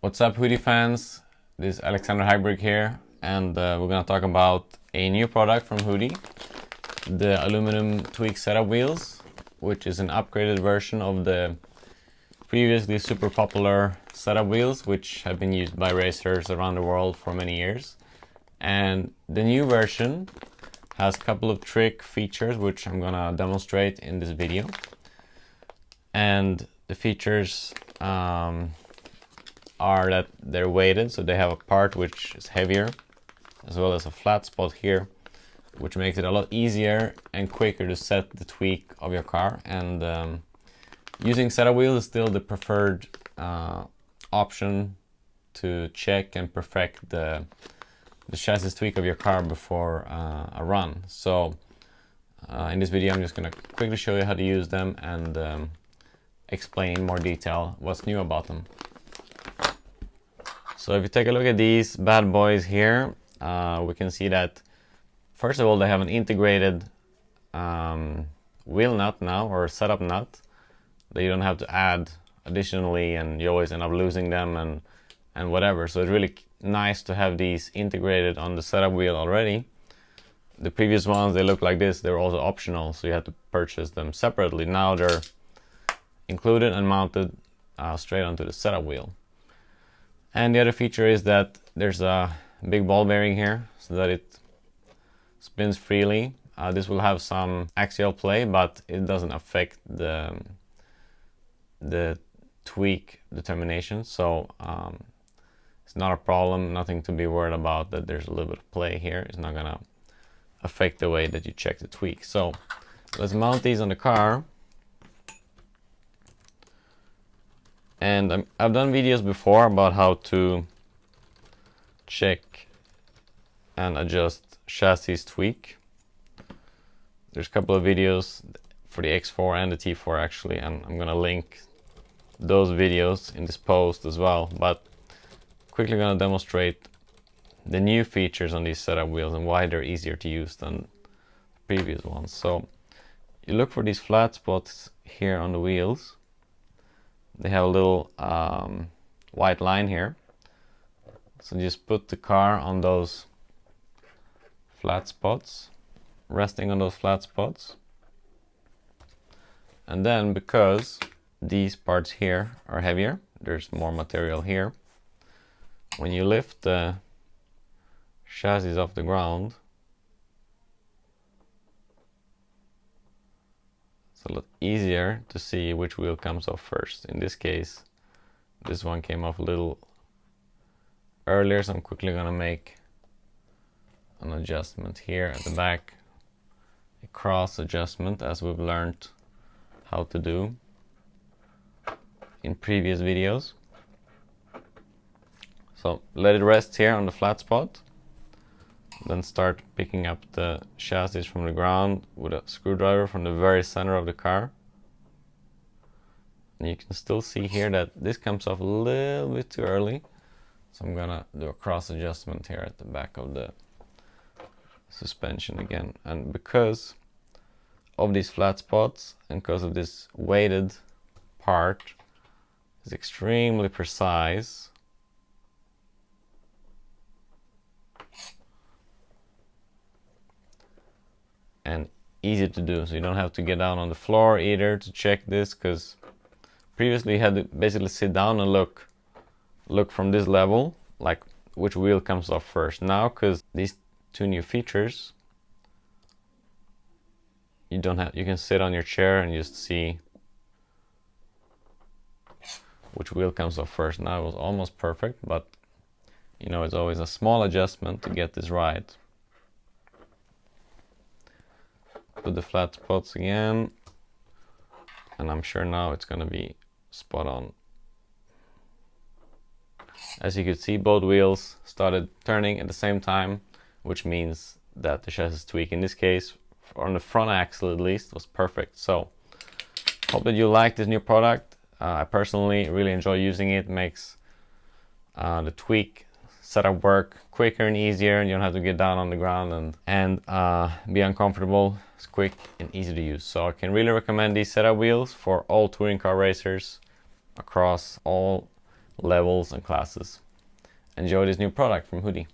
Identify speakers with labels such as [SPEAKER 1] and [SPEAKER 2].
[SPEAKER 1] What's up, HUDY fans? This is Alexander Hagberg here, and we're gonna talk about a new product from HUDY, the aluminum tweak setup wheels, which is an upgraded version of the previously super popular setup wheels, which have been used by racers around the world for many years. And the new version has a couple of trick features, which I'm gonna demonstrate in this video. And the features are that they're weighted, so they have a part which is heavier, as well as a flat spot here, which makes it a lot easier and quicker to set the tweak of your car. And using setup wheels is still the preferred option to check and perfect the chassis tweak of your car before a run. So in this video I'm just going to quickly show you how to use them and explain in more detail what's new about them. So if you take a look at these bad boys here, we can see that first of all they have an integrated wheel nut now, or setup nut, that you don't have to add additionally, and you always end up losing them and whatever. So it's really nice to have these integrated on the setup wheel already. The previous ones, they look like this, they were also optional, so you had to purchase them separately. Now they're included and mounted straight onto the setup wheel. And the other feature is that there's a big ball bearing here so that it spins freely. This will have some axial play, but it doesn't affect the tweak determination. So it's not a problem, nothing to be worried about that there's a little bit of play here. It's not gonna affect the way that you check the tweak. So let's mount these on the car. And I've done videos before about how to check and adjust chassis tweak. There's a couple of videos for the X4 and the T4 actually, and I'm gonna link those videos in this post as well. But quickly gonna demonstrate the new features on these setup wheels and why they're easier to use than the previous ones. So you look for these flat spots here on the wheels. They have a little white line here. So just put the car on those flat spots, resting on those flat spots. And then, because these parts here are heavier, there's more material here. When you lift the chassis off the ground, it's a lot easier to see which wheel comes off first. In this case, this one came off a little earlier, so I'm quickly gonna make an adjustment here at the back, a cross adjustment, as we've learned how to do in previous videos. So let it rest here on the flat spot, then start picking up the chassis from the ground with a screwdriver from the very center of the car. And you can still see here that this comes off a little bit too early. So I'm gonna do a cross adjustment here at the back of the suspension again. And because of these flat spots and because of this weighted part, it's extremely precise. And easy to do, so you don't have to get down on the floor either to check this, because previously you had to basically sit down and look from this level, like which wheel comes off first. Now, because these two new features, you can sit on your chair and just see which wheel comes off first. Now it was almost perfect, but you know, it's always a small adjustment to get this right. Put the flat spots again, and I'm sure now it's gonna be spot on. As you could see, both wheels started turning at the same time, which means that the chassis tweak, in this case, on the front axle at least, was perfect. So, hope that you like this new product. I personally really enjoy using it. It makes the tweak setup work quicker and easier, and you don't have to get down on the ground and be uncomfortable. It's quick and easy to use. So I can really recommend these setup wheels for all touring car racers across all levels and classes. Enjoy this new product from HUDY.